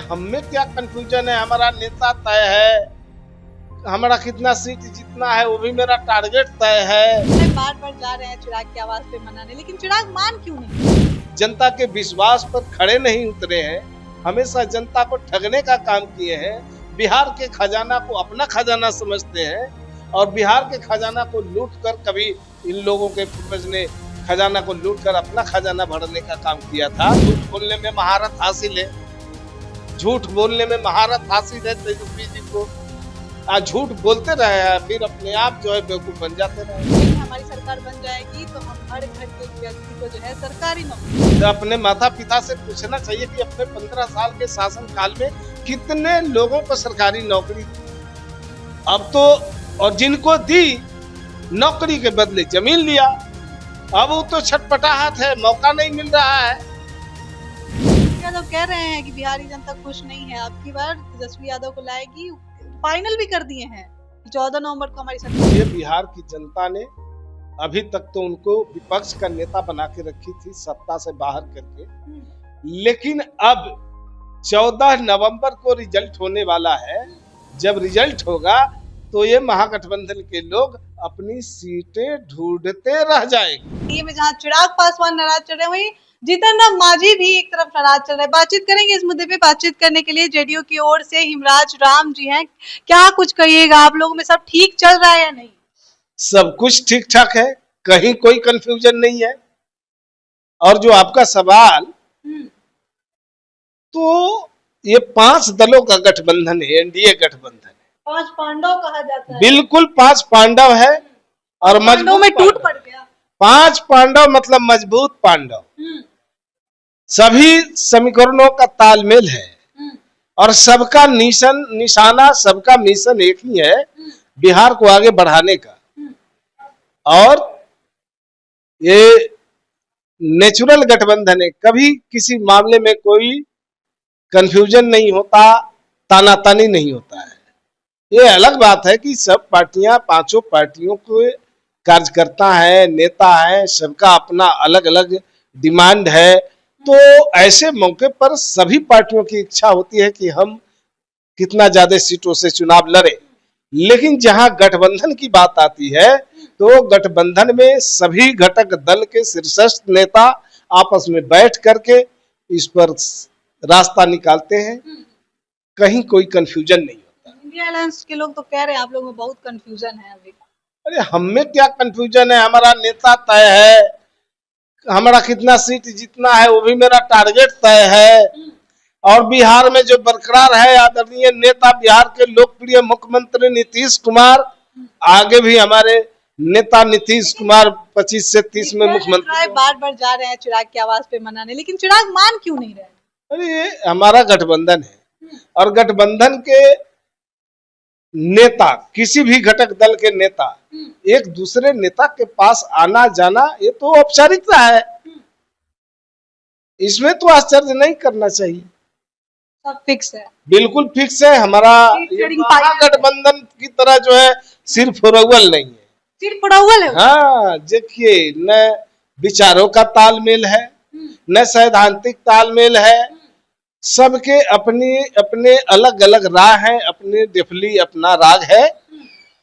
हम में क्या कंफ्यूजन है, हमारा नेता तय है, हमारा कितना सीट जितना है वो भी मेरा टारगेट तय है। बार बार जा रहे हैं चिराग की आवाज पे मनाने, लेकिन चिराग मान क्यों नहीं? जनता के विश्वास पर खड़े नहीं उतरे हैं, हमेशा जनता को ठगने का काम किए हैं। बिहार के खजाना को अपना खजाना समझते हैं और बिहार के खजाना को लूट कर, कभी इन लोगों के पूर्वज ने खजाना को लूट कर अपना खजाना भरने का काम किया था। झूठ बोलने में महारत हासिल है, झूठ बोलने में महारत हासिल है तेजस्वी जी को। झूठ बोलते रहे फिर अपने आप जो है बेवकूफ बन जाते रहे। हमारी सरकार बन जाएगी तो हम हर घर के व्यक्ति को जो है सरकारी नौकरी। तो अपने माता पिता से पूछना चाहिए कि अपने 15 साल के शासन काल में कितने लोगों को सरकारी नौकरी दी। अब तो और जिनको दी नौकरी के बदले जमीन लिया, अब वो तो छटपटाहट है, मौका नहीं मिल रहा है। यादव कह रहे हैं कि बिहारी जनता खुश नहीं है, अब की बार तेजस्वी यादव को लाएगी, फाइनल भी कर दिए हैं 14 नवंबर को हमारी सरकार। ये बिहार की जनता ने अभी तक तो उनको विपक्ष का नेता बना के रखी थी, सत्ता से बाहर करके, लेकिन अब 14 नवंबर को रिजल्ट होने वाला है। जब रिजल्ट होगा तो ये महागठबंधन के लोग अपनी सीटें ढूंढते रह जाएंगे। ये में जहाँ चिराग पासवान नाराज चल रहे हैं, वहीं जीतन राम मांझी भी एक तरफ नाराज चल रहे हैं। बातचीत करेंगे इस मुद्दे पे। बातचीत करने के लिए जेडीयू की ओर से हिमराज राम जी हैं। क्या कुछ कहिएगा, आप लोगों में सब ठीक चल रहा है या नहीं? सब कुछ ठीक ठाक है, कहीं कोई कंफ्यूजन नहीं है। और जो आपका सवाल, तो ये 5 दलों का गठबंधन है, एनडीए गठबंधन है। 5 पांडव कहा जाता है। बिल्कुल 5 पांडव है और मजबूत में टूट पड़ गया। 5 पांडव मतलब मजबूत पांडव। सभी समीकरणों का तालमेल है और सबका निशाना, सबका मिशन एक ही है, बिहार को आगे बढ़ाने का। और ये नेचुरल गठबंधन है, कभी किसी मामले में कोई कंफ्यूजन नहीं होता, तानातानी नहीं होता है। ये अलग बात है कि सब पार्टियां, 5 पार्टियों के कार्यकर्ता है, नेता है, सबका अपना अलग अलग डिमांड है। तो ऐसे मौके पर सभी पार्टियों की इच्छा होती है कि हम कितना ज्यादा सीटों से चुनाव लड़े, लेकिन जहां गठबंधन की बात आती है तो गठबंधन में सभी घटक दल के शीर्षस्थ नेता आपस में बैठ करके इस पर रास्ता निकालते हैं, कहीं कोई कंफ्यूजन नहीं होता। इंडिया अलायंस के लोग तो कह रहे हैं आप लोगों में बहुत कंफ्यूजन है अभी। अरे हम में क्या कंफ्यूजन है, हमारा नेता तय है, हमारा कितना सीट जितना है वो भी मेरा टारगेट तय है। और बिहार में जो बरकरार है आदरणीय नेता, बिहार के लोकप्रिय मुख्यमंत्री नीतीश कुमार, आगे भी हमारे नेता नीतीश कुमार 25 से 30 में मुख्यमंत्री। बार बार जा रहे हैं चिराग की आवाज पे मनाने, लेकिन चिराग मान क्यों नहीं रहे? अरे ये हमारा गठबंधन है और गठबंधन के नेता, किसी भी घटक दल के नेता एक दूसरे नेता के पास आना जाना, ये तो औपचारिकता है, इसमें तो आश्चर्य नहीं करना चाहिए। सब फिक्स है, बिल्कुल फिक्स है। हमारा गठबंधन की तरह जो है सिर्फ फुरौल नहीं है, सिर्फ फुरौल है। हाँ, देखिए, न विचारों का तालमेल है, न सैद्धांतिक तालमेल है, सबके अपनी अपने अलग अलग राह है, अपने डिफली अपना राग है।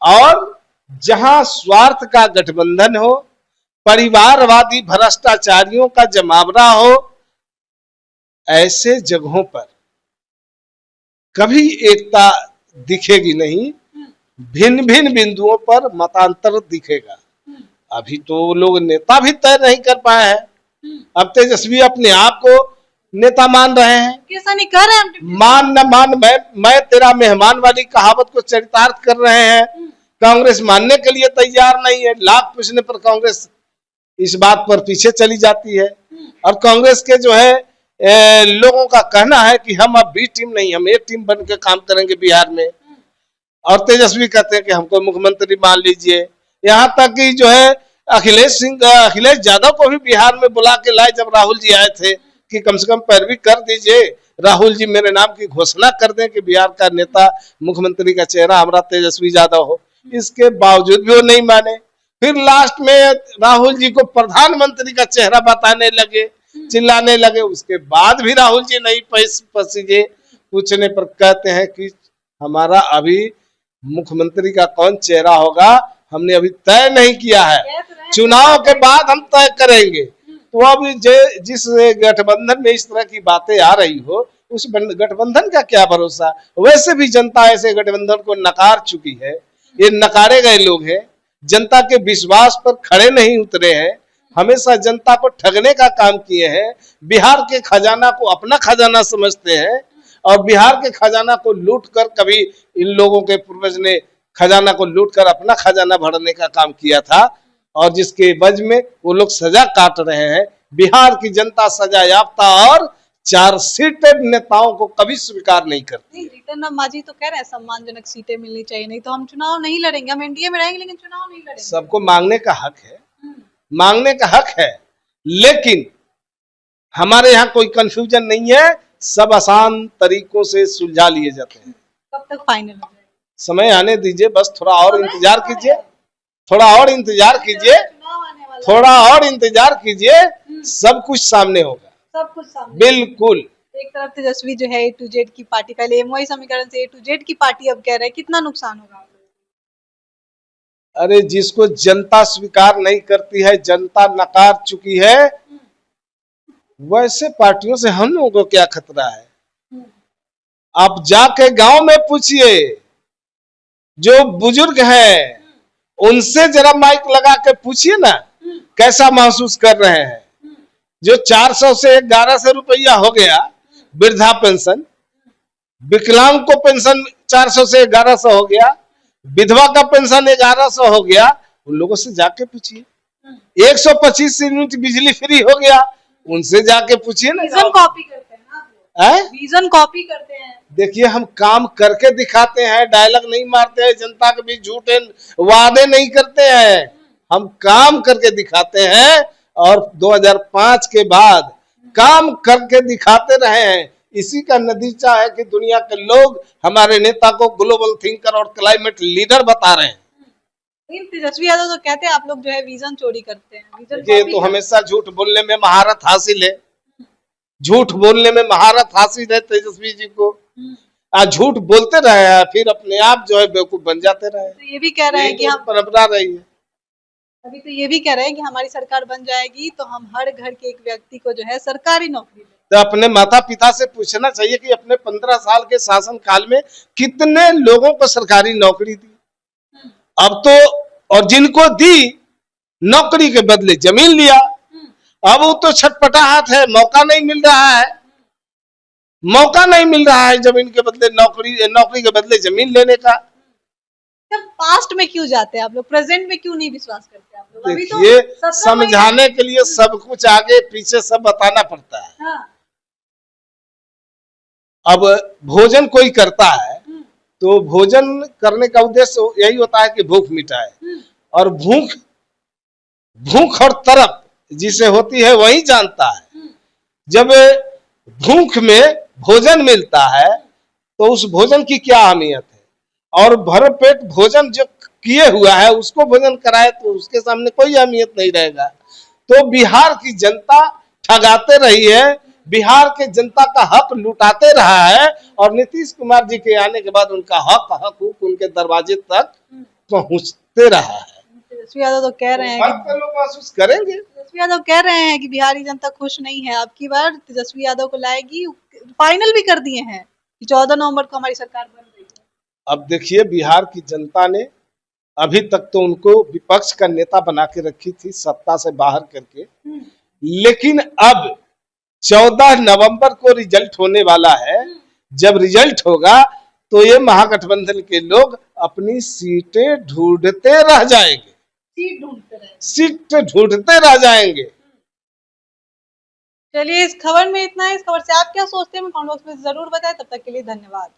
और जहां स्वार्थ का गठबंधन हो, परिवारवादी भ्रष्टाचारियों का जमावड़ा हो, ऐसे जगहों पर कभी एकता दिखेगी नहीं, भिन्न भिन्न बिंदुओं पर मतांतर दिखेगा। अभी तो लोग नेता भी तय नहीं कर पाए हैं। अब तेजस्वी अपने आप को नेता मान रहे हैं। कैसा नहीं कर रहे हैं? मान न मान, मैं तेरा मेहमान वाली कहावत को चरितार्थ कर रहे हैं। कांग्रेस मानने के लिए तैयार नहीं है, लाख पूछने पर कांग्रेस इस बात पर पीछे चली जाती है। और कांग्रेस के जो है लोगों का कहना है कि हम अब बी टीम नहीं, हम ए टीम बन के काम करेंगे बिहार में। और तेजस्वी कहते हैं कि हमको मुख्यमंत्री मान लीजिए। यहाँ तक कि जो है अखिलेश यादव को भी बिहार में बुला के लाए, जब राहुल जी आए थे, कि कम से कम पैरवी कर दीजिए, राहुल जी मेरे नाम की घोषणा कर दें कि बिहार का नेता, मुख्यमंत्री का चेहरा हमारा तेजस्वी यादव हो। इसके बावजूद भी वो नहीं माने। फिर लास्ट में राहुल जी को प्रधानमंत्री का चेहरा बताने लगे, चिल्लाने लगे। उसके बाद भी राहुल जी नहीं पसीजे, पूछने पर कहते हैं कि हमारा अभी मुख्यमंत्री का कौन चेहरा होगा हमने अभी तय नहीं किया है, चुनाव के बाद हम तय करेंगे। तो अब जिस गठबंधन में इस तरह की बातें आ रही हो, उस गठबंधन का क्या भरोसा। वैसे भी जनता ऐसे गठबंधन को नकार चुकी है, ये नकारे गए लोग हैं, जनता के विश्वास पर खड़े नहीं उतरे हैं, हमेशा जनता को ठगने का काम किए हैं, बिहार के खजाना को अपना खजाना समझते हैं और बिहार के खजाना को लूट कर, कभी इन लोगों के पूर्वज ने खजाना को लूट कर अपना खजाना भरने का काम किया था और जिसके वजह में वो लोग सजा काट रहे हैं। बिहार की जनता सजा याफ्ता और चार्जशीटेड नेताओं को कभी स्वीकार नहीं करती। जीतन राम मांझी तो कह रहे हैं सम्मानजनक सीटें मिलनी चाहिए, नहीं तो हम चुनाव नहीं लड़ेंगे, हम एनडीए में रहेंगे लेकिन चुनाव नहीं लड़ेंगे। सबको मांगने का हक है, मांगने का हक है, लेकिन हमारे यहाँ कोई कंफ्यूजन नहीं है, सब आसान तरीकों से सुलझा लिए जाते हैं। कब तक फाइनल हो जाएगा? समय आने दीजिए, बस थोड़ा और इंतजार कीजिए, थोड़ा और इंतजार कीजिए, थोड़ा और इंतजार कीजिए, सब कुछ सामने होगा, सब कुछ सामने। बिल्कुल। एक तरफ तेजस्वी जो है A to Z की पार्टी, पहले एमओआई समीकरण से A to Z की पार्टी, अब कह रहे हैं कितना नुकसान होगा। अरे जिसको जनता स्वीकार नहीं करती है, जनता नकार चुकी है, वैसे पार्टियों से हम लोगों को क्या खतरा है। आप जाके गांव में पूछिए, जो बुजुर्ग हैं उनसे जरा माइक लगा के पूछिए ना कैसा महसूस कर रहे हैं। जो 400 से 1100 रुपया हो गया वृद्धा पेंशन, विकलांग को पेंशन 400 से 1100 हो गया, विधवा का पेंशन 1100 हो गया, उन लोगों से जाके पूछिए। 125 यूनिट बिजली फ्री हो गया, उनसे जाके पूछिए ना। विजन कॉपी करते हैं ना, विजन कॉपी करते हैं। देखिए हम काम करके दिखाते हैं, डायलॉग नहीं मारते हैं, जनता के बीच झूठे वादे नहीं करते हैं, हम काम करके दिखाते हैं और 2005 के बाद काम करके दिखाते रहे हैं। इसी का नतीजा है कि दुनिया के लोग हमारे नेता को ग्लोबल थिंकर और क्लाइमेट लीडर बता रहे हैं। तेजस्वी यादव तो कहते हैं आप लोग जो है विजन चोरी करते हैं। ये तो हमेशा झूठ बोलने में महारत हासिल है, झूठ बोलने में महारत हासिल है तेजस्वी जी को। झूठ बोलते रहे फिर अपने आप जो है बेवकूफ बन जाते रहे। तो ये भी कह रहे हैं कि हम परंपरा रही है। अभी तो ये भी कह रहे हैं कि हमारी सरकार बन जाएगी तो हम हर घर के एक व्यक्ति को जो है सरकारी नौकरी दें। तो अपने माता पिता से पूछना चाहिए कि अपने 15 साल के शासन काल में कितने लोगों को सरकारी नौकरी दी। अब तो और जिनको दी नौकरी के बदले जमीन लिया, अब वो तो छटपटाहट है, मौका नहीं मिल रहा है, मौका नहीं मिल रहा है जमीन के बदले नौकरी के बदले जमीन लेने का। तब पास्ट में क्यों जाते हैं आप लोग, प्रेजेंट में क्यों नहीं विश्वास करते आप लोग? देखिए तो समझाने के लिए सब कुछ आगे पीछे सब बताना पड़ता है। हाँ। अब भोजन कोई करता है तो भोजन करने का उद्देश्य यही होता है कि भूख मिटाए, और भूख और तरफ जिसे होती है वही जानता है। जब भूख में भोजन मिलता है तो उस भोजन की क्या अहमियत है, और भर पेट भोजन जो किए हुआ है उसको भोजन कराए तो उसके सामने कोई अहमियत नहीं रहेगा। तो बिहार की जनता ठगाते रही है, बिहार के जनता का हक लुटाते रहा है, और नीतीश कुमार जी के आने के बाद उनका हक उनके दरवाजे तक पहुंचते रहा है। तेजस्वी यादव तो कह रहे हैं कि लोग महसूस करेंगे। तेजस्वी यादव कह रहे हैं कि बिहारी जनता खुश नहीं है, अब की बार तेजस्वी यादव को लाएगी। फाइनल भी कर दिए हैं कि 14 नवंबर को हमारी सरकार बन रही है। अब देखिए बिहार की जनता ने अभी तक तो उनको विपक्ष का नेता बना के रखी थी, सत्ता से बाहर करके, लेकिन अब 14 नवंबर को रिजल्ट होने वाला है। जब रिजल्ट होगा तो ये महागठबंधन के लोग अपनी सीटें ढूंढते रह जाएंगे, सीट ढूंढते रह जाएंगे। चलिए इस खबर में इतना है। इस खबर से आप क्या सोचते हैं कमेंट बॉक्स में जरूर बताएं। तब तक के लिए धन्यवाद।